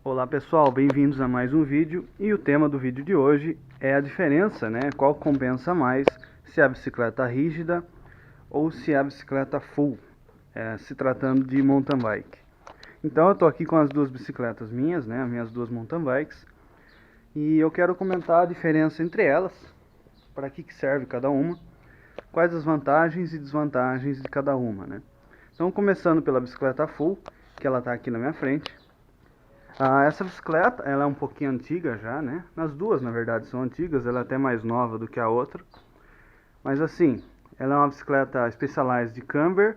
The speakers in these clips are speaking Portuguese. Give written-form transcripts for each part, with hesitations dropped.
Olá pessoal, bem-vindos a mais um vídeo, e o tema do vídeo de hoje é a diferença, né? Qual compensa mais, se é a bicicleta rígida ou se é a bicicleta full, se tratando de mountain bike. Então eu estou aqui com as duas bicicletas minhas, né? As minhas duas mountain bikes, e eu quero comentar a diferença entre elas, para que serve cada uma, quais as vantagens e desvantagens de cada uma, né? Então começando pela bicicleta full, que ela está aqui na minha frente. Essa bicicleta, ela é um pouquinho antiga já, né? As duas, na verdade, são antigas, ela é até mais nova do que a outra. Mas assim, ela é uma bicicleta Specialized de Camber,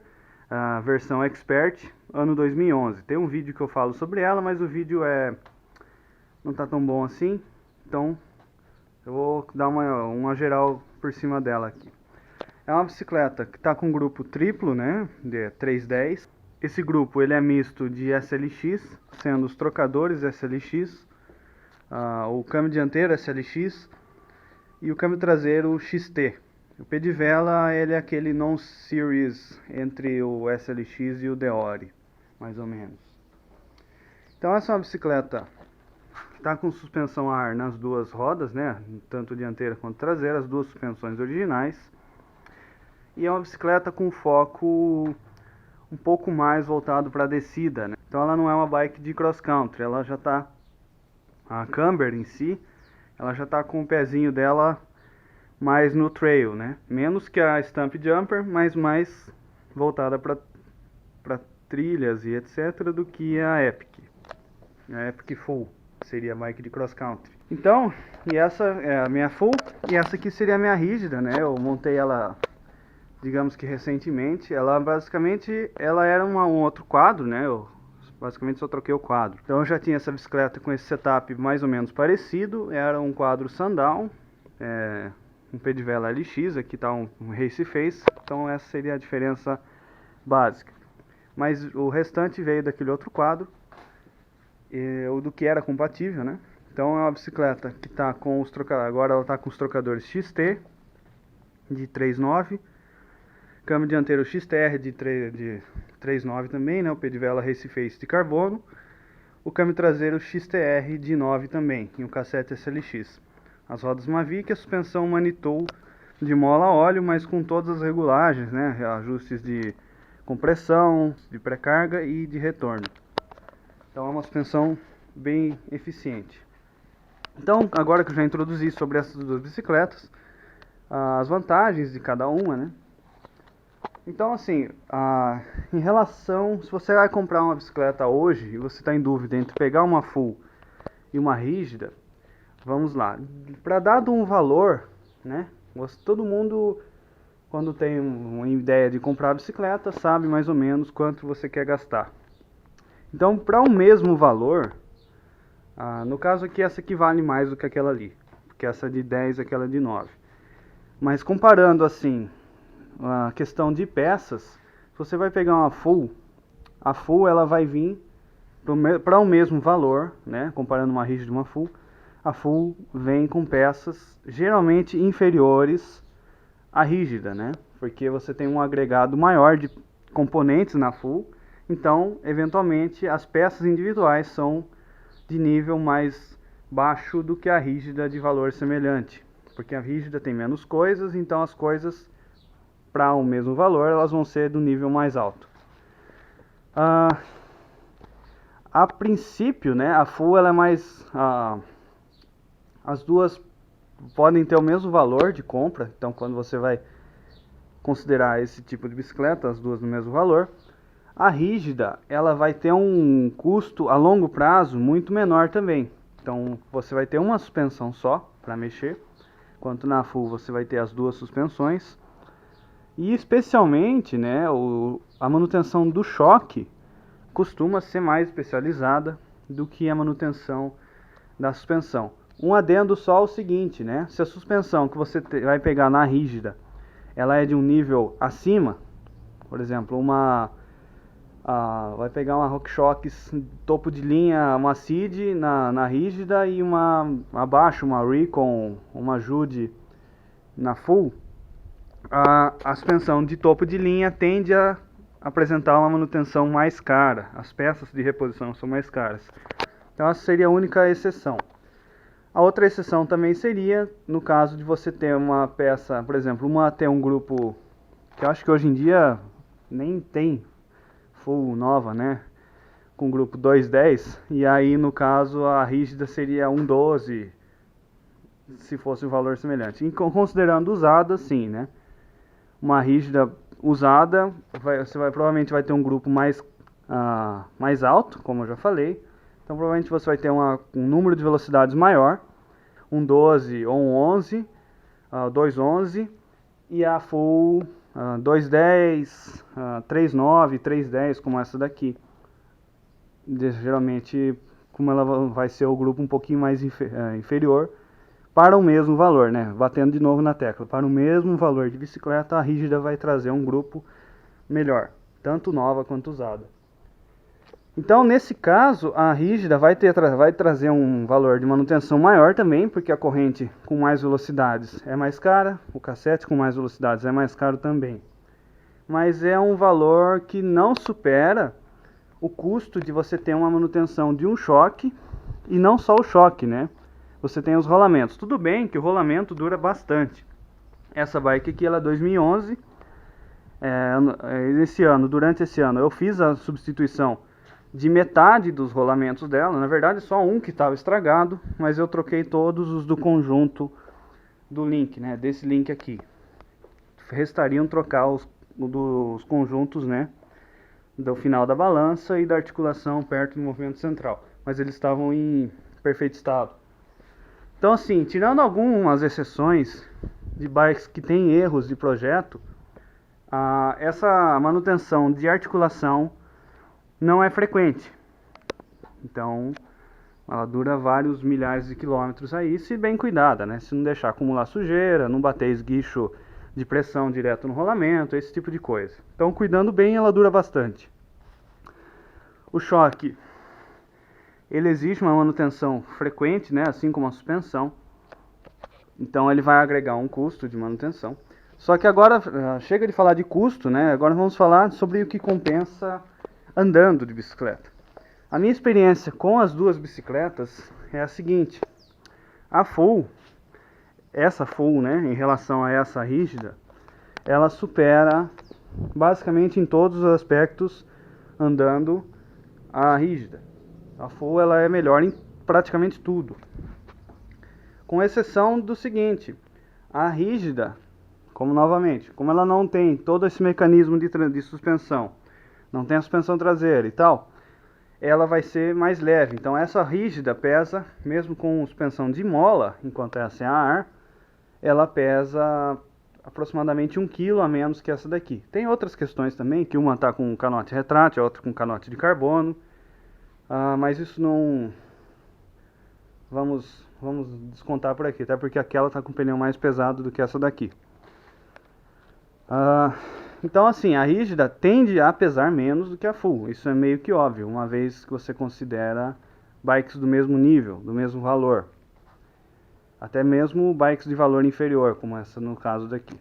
versão Expert, ano 2011. Tem um vídeo que eu falo sobre ela, mas o vídeo não tá tão bom assim. Então, eu vou dar uma geral por cima dela aqui. É uma bicicleta que está com grupo triplo, né? De 310. Esse grupo ele é misto de SLX, sendo os trocadores SLX, o câmbio dianteiro SLX e o câmbio traseiro XT. O pedivela ele é aquele non-series entre o SLX e o Deore, mais ou menos. Então essa é uma bicicleta que está com suspensão a ar nas duas rodas, né? Tanto dianteira quanto traseira, as duas suspensões originais. E é uma bicicleta com foco um pouco mais voltado para a descida, né? Então ela não é uma bike de cross country, ela já está, a Camber em si, ela já está com o pezinho dela mais no trail, né? Menos que a Stump Jumper, mas mais voltada para trilhas e etc do que a Epic. A Epic Full seria a bike de cross country. Então, e essa é a minha Full, e essa aqui seria a minha rígida, né? Eu montei ela, digamos que recentemente. Ela basicamente era um outro quadro, né? Eu basicamente só troquei o quadro. Então eu já tinha essa bicicleta com esse setup mais ou menos parecido. Era um quadro Sundown, um pedivela LX, aqui está um Race Face. Então essa seria a diferença básica. Mas o restante veio daquele outro quadro, do que era compatível, né? Então é uma bicicleta que está com os trocadores. Agora ela está com os trocadores XT de 3.9. Câmbio dianteiro XTR de 3.9 também, né? O pedivela Race Face de carbono. O câmbio traseiro XTR de 9 também, e um cassete SLX. As rodas Mavic, a suspensão Manitou de mola a óleo, mas com todas as regulagens, né? Ajustes de compressão, de pré-carga e de retorno. Então é uma suspensão bem eficiente. Então, agora que eu já introduzi sobre essas duas bicicletas, as vantagens de cada uma, né? Então assim, em relação, se você vai comprar uma bicicleta hoje e você está em dúvida entre pegar uma full e uma rígida, vamos lá. Para dado um valor, né? Todo mundo, quando tem uma ideia de comprar a bicicleta, sabe mais ou menos quanto você quer gastar. Então, para o mesmo valor, no caso aqui, essa aqui vale mais do que aquela ali, porque essa é de 10 e aquela é de 9. Mas comparando assim, a questão de peças, você vai pegar uma full, a full ela vai vir para o mesmo valor, né? Comparando uma rígida e uma full, a full vem com peças geralmente inferiores à rígida, né? Porque você tem um agregado maior de componentes na full, então eventualmente as peças individuais são de nível mais baixo do que a rígida de valor semelhante, porque a rígida tem menos coisas, então as coisas para o mesmo valor, elas vão ser do nível mais alto. A princípio, né, a full ela é mais... as duas podem ter o mesmo valor de compra, então quando você vai considerar esse tipo de bicicleta, as duas no mesmo valor. A rígida, ela vai ter um custo a longo prazo muito menor também. Então você vai ter uma suspensão só para mexer, enquanto na full você vai ter as duas suspensões. E especialmente, né, a manutenção do choque costuma ser mais especializada do que a manutenção da suspensão. Um adendo só o seguinte, né, se a suspensão que você vai pegar na rígida, ela é de um nível acima, por exemplo, vai pegar uma RockShox topo de linha, uma Seed na rígida e abaixo uma Recon, uma Jude na full, a suspensão de topo de linha tende a apresentar uma manutenção mais cara. As peças de reposição são mais caras. Então essa seria a única exceção. A outra exceção também seria no caso de você ter uma peça, por exemplo, ter um grupo que eu acho que hoje em dia nem tem full nova, né? Com grupo 210, e aí no caso a rígida seria 112, se fosse um valor semelhante. E considerando usada, sim, né? Uma rígida usada, provavelmente vai ter um grupo mais alto, como eu já falei. Então provavelmente você vai ter um número de velocidades maior, um 12 ou um 11, 211, e a full 210, 39, 310, como essa daqui. Geralmente, como ela vai ser o grupo um pouquinho mais inferior, para o mesmo valor, né? Batendo de novo na tecla, para o mesmo valor de bicicleta, a rígida vai trazer um grupo melhor, tanto nova quanto usada. Então, nesse caso, a rígida vai trazer um valor de manutenção maior também, porque a corrente com mais velocidades é mais cara, o cassete com mais velocidades é mais caro também. Mas é um valor que não supera o custo de você ter uma manutenção de um choque, e não só o choque, né? Você tem os rolamentos. Tudo bem que o rolamento dura bastante. Essa bike aqui ela é 2011. Durante esse ano, eu fiz a substituição de metade dos rolamentos dela. Na verdade, só um que estava estragado, mas eu troquei todos os do conjunto do link, né? Desse link aqui. Restariam trocar os dos conjuntos, né? Do final da balança e da articulação perto do movimento central. Mas eles estavam em perfeito estado. Então, assim, tirando algumas exceções de bikes que têm erros de projeto, essa manutenção de articulação não é frequente. Então, ela dura vários milhares de quilômetros aí, se bem cuidada, né? Se não deixar acumular sujeira, não bater esguicho de pressão direto no rolamento, esse tipo de coisa. Então, cuidando bem, ela dura bastante. O choque, ele exige uma manutenção frequente, né? Assim como a suspensão. Então, ele vai agregar um custo de manutenção. Só que agora, chega de falar de custo, né? Agora vamos falar sobre o que compensa andando de bicicleta. A minha experiência com as duas bicicletas é a seguinte: essa full, né, em relação a essa rígida, ela supera basicamente em todos os aspectos andando a rígida. A full ela é melhor em praticamente tudo, com exceção do seguinte: a rígida, como ela não tem todo esse mecanismo de suspensão, não tem a suspensão traseira e tal, ela vai ser mais leve. Então essa rígida pesa, mesmo com suspensão de mola, enquanto essa é a ar, ela pesa aproximadamente 1 kg a menos que essa daqui. Tem outras questões também, que uma está com canote retrátil, a outra com canote de carbono, mas isso não... Vamos descontar por aqui, até porque aquela está com pneu mais pesado do que essa daqui. Então, assim, a rígida tende a pesar menos do que a full. Isso é meio que óbvio, uma vez que você considera bikes do mesmo nível, do mesmo valor. Até mesmo bikes de valor inferior, como essa no caso daqui.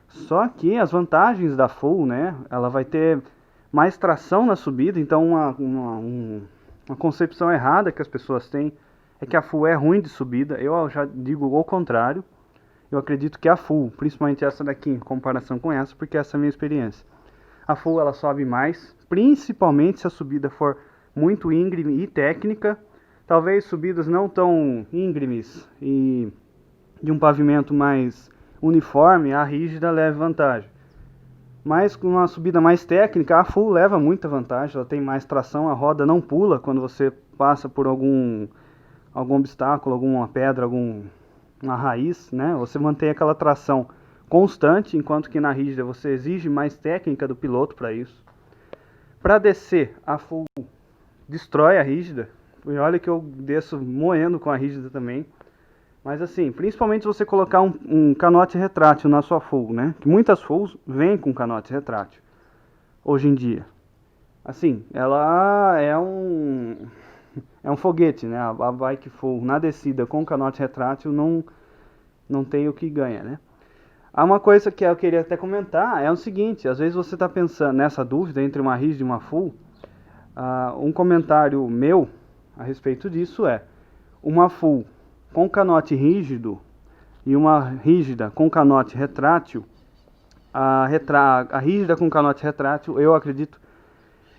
Só que as vantagens da full, né? Ela vai ter mais tração na subida. Então, uma concepção errada que as pessoas têm é que a full é ruim de subida. Eu já digo o contrário. Eu acredito que a full, principalmente essa daqui em comparação com essa, porque essa é a minha experiência. A full ela sobe mais, principalmente se a subida for muito íngreme e técnica. Talvez subidas não tão íngremes e de um pavimento mais uniforme, a rígida leve vantagem. Mas com uma subida mais técnica, a full leva muita vantagem. Ela tem mais tração, a roda não pula quando você passa por algum obstáculo, alguma pedra, uma raiz, né? Você mantém aquela tração constante, enquanto que na rígida você exige mais técnica do piloto para isso. Para descer, a full destrói a rígida. E olha que eu desço moendo com a rígida também. Mas assim, principalmente se você colocar um canote retrátil na sua full, né? Que muitas fulls vêm com canote retrátil hoje em dia. Assim, ela é um foguete, né? A bike full na descida com canote retrátil não tem o que ganha, né? Há uma coisa que eu queria até comentar, é o seguinte: às vezes você está pensando nessa dúvida entre uma rígida e uma full. Um comentário meu a respeito disso é uma full com canote rígido e uma rígida com canote retrátil. A rígida com canote retrátil, eu acredito,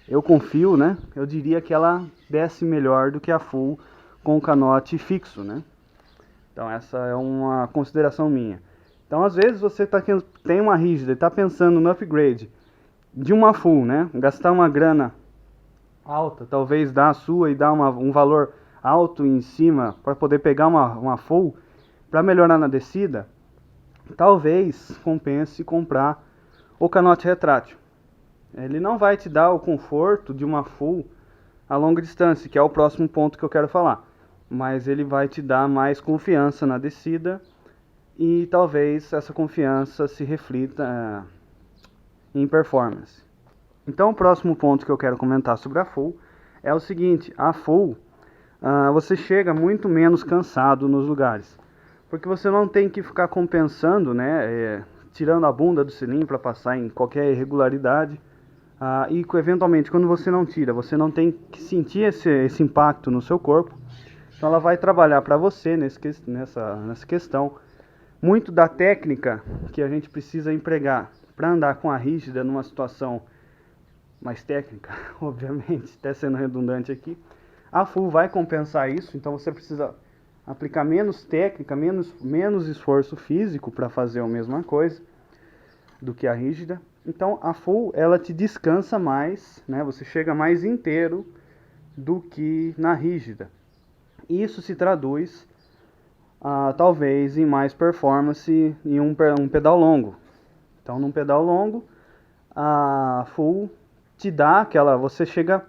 eu confio, né? Eu diria que ela desce melhor do que a full com canote fixo, né? Então essa é uma consideração minha. Então às vezes você tem uma rígida e está pensando no upgrade de uma full, né? Gastar uma grana alta, talvez dar a sua e dar um valor alto em cima para poder pegar uma full para melhorar na descida, talvez compense comprar o canote retrátil. Ele não vai te dar o conforto de uma full a longa distância, que é o próximo ponto que eu quero falar, mas ele vai te dar mais confiança na descida e talvez essa confiança se reflita em performance. Então o próximo ponto que eu quero comentar sobre a full é o seguinte: a full você chega muito menos cansado nos lugares, porque você não tem que ficar compensando, né, tirando a bunda do cilindro para passar em qualquer irregularidade. E eventualmente quando você não tira, você não tem que sentir esse impacto no seu corpo. Então ela vai trabalhar para você nessa questão muito da técnica que a gente precisa empregar para andar com a rígida numa situação mais técnica, obviamente, até sendo redundante aqui. A full vai compensar isso, então você precisa aplicar menos técnica, menos esforço físico para fazer a mesma coisa do que a rígida. Então a full ela te descansa mais, né? Você chega mais inteiro do que na rígida. Isso se traduz talvez em mais performance em um pedal longo. Então num pedal longo a full te dá você chega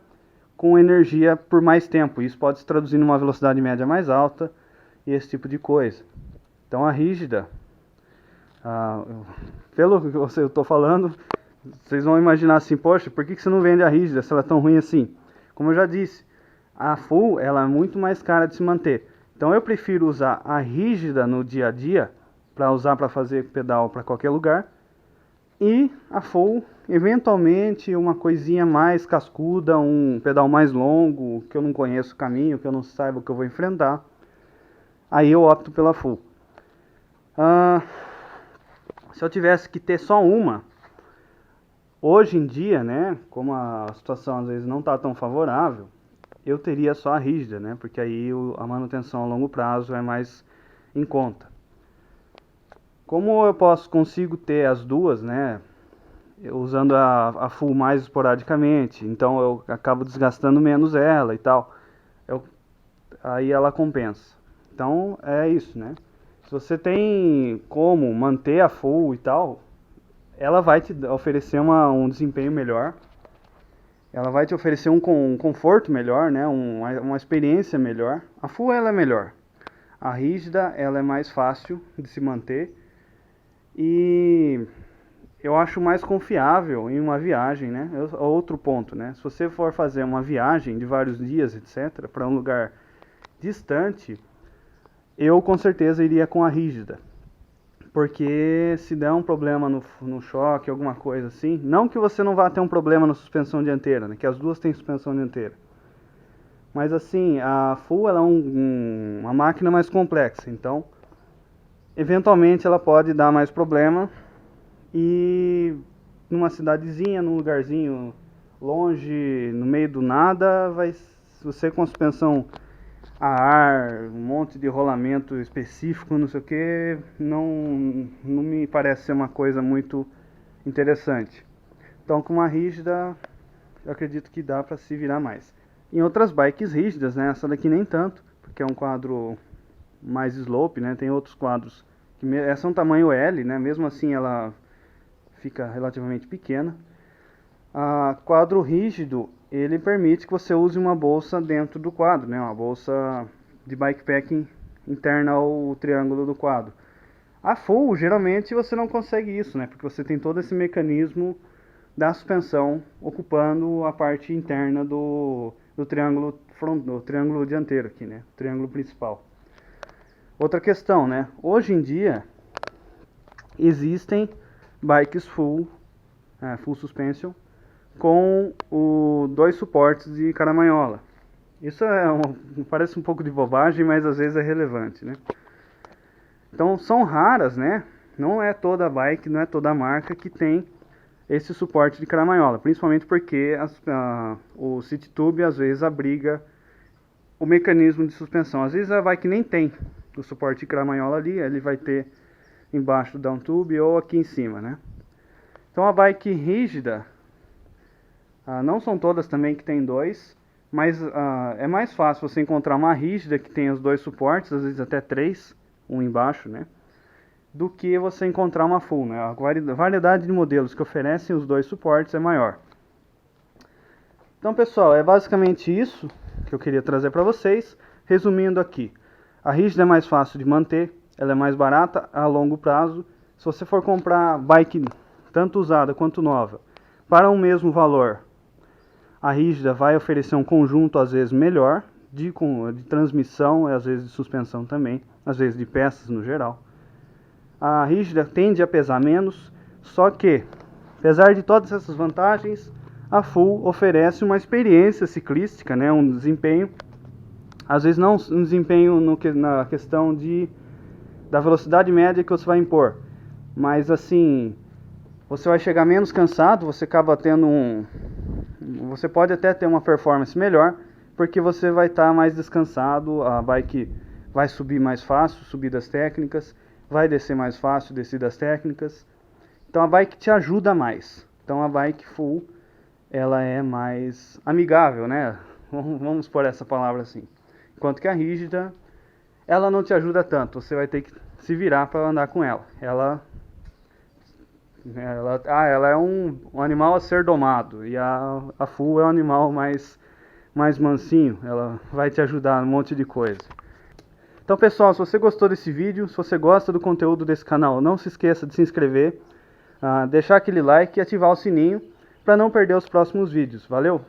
com energia por mais tempo. Isso pode se traduzir numa velocidade média mais alta e esse tipo de coisa. Então a rígida, pelo que eu estou falando, vocês vão imaginar assim: poxa, por que você não vende a rígida se ela é tão ruim assim? Como eu já disse, a full ela é muito mais cara de se manter. Então eu prefiro usar a rígida no dia a dia, para usar para fazer pedal para qualquer lugar, e a full eventualmente uma coisinha mais cascuda, um pedal mais longo, que eu não conheço o caminho, que eu não saiba o que eu vou enfrentar, aí eu opto pela full. Se eu tivesse que ter só uma, hoje em dia, né, como a situação às vezes não está tão favorável, eu teria só a rígida, né, porque aí a manutenção a longo prazo é mais em conta. Como eu consigo ter as duas, né, usando a full mais esporadicamente, então eu acabo desgastando menos ela e tal, aí ela compensa. Então é isso, né. Se você tem como manter a full e tal, ela vai te oferecer um desempenho melhor, ela vai te oferecer um conforto melhor, né? Uma experiência melhor. A full ela é melhor. A rígida ela é mais fácil de se manter e eu acho mais confiável em uma viagem, né? Outro ponto, né? Se você for fazer uma viagem de vários dias, etc., para um lugar distante, eu com certeza iria com a rígida. Porque se der um problema no choque, alguma coisa assim, não que você não vá ter um problema na suspensão dianteira, né, que as duas têm suspensão dianteira, mas assim, a full ela é uma máquina mais complexa, então eventualmente ela pode dar mais problema e numa cidadezinha, num lugarzinho longe, no meio do nada, você com a suspensão a ar, um monte de rolamento específico, não sei o que, não me parece ser uma coisa muito interessante. Então com uma rígida, eu acredito que dá para se virar mais. Em outras bikes rígidas, né, essa daqui nem tanto, porque é um quadro mais slope, né, tem outros quadros, essa é um tamanho L, né, mesmo assim ela fica relativamente pequena. Quadro rígido, ele permite que você use uma bolsa dentro do quadro, né? Uma bolsa de bikepacking interna ao triângulo do quadro. A full, geralmente você não consegue isso, né? Porque você tem todo esse mecanismo da suspensão ocupando a parte interna do triângulo dianteiro aqui, né? O triângulo principal. Outra questão, né? Hoje em dia existem bikes full suspension com dois suportes de caramanhola. Isso parece um pouco de bobagem, mas às vezes é relevante, né? Então são raras, né? Não é toda bike, não é toda marca que tem esse suporte de caramanhola, principalmente porque o City Tube às vezes abriga o mecanismo de suspensão. Às vezes a bike nem tem o suporte de caramanhola ali, ele vai ter embaixo do down tube ou aqui em cima, né? Então a bike rígida, não são todas também que tem dois, mas é mais fácil você encontrar uma rígida que tem os dois suportes, às vezes até três, um embaixo, né? Do que você encontrar uma full, né? A variedade de modelos que oferecem os dois suportes é maior. Então, pessoal, é basicamente isso que eu queria trazer para vocês. Resumindo aqui, a rígida é mais fácil de manter, ela é mais barata a longo prazo. Se você for comprar bike tanto usada quanto nova para um mesmo valor, a rígida vai oferecer um conjunto às vezes melhor de transmissão e às vezes de suspensão também, às vezes de peças no geral. A rígida tende a pesar menos, só que, apesar de todas essas vantagens, a full oferece uma experiência ciclística, né, um desempenho, às vezes não um desempenho na questão da velocidade média que você vai impor, mas assim, você vai chegar menos cansado, você acaba tendo você pode até ter uma performance melhor, porque você vai estar mais descansado, a bike vai subir mais fácil, subidas técnicas, vai descer mais fácil, descidas técnicas. Então a bike te ajuda mais. Então a bike full, ela é mais amigável, né? Vamos pôr essa palavra assim. Enquanto que a rígida, ela não te ajuda tanto. Você vai ter que se virar para andar com ela. Ela é um animal a ser domado. E a full é um animal mais mansinho. Ela vai te ajudar um monte de coisa. Então, pessoal, se você gostou desse vídeo, se você gosta do conteúdo desse canal, não se esqueça de se inscrever, deixar aquele like e ativar o sininho para não perder os próximos vídeos. Valeu!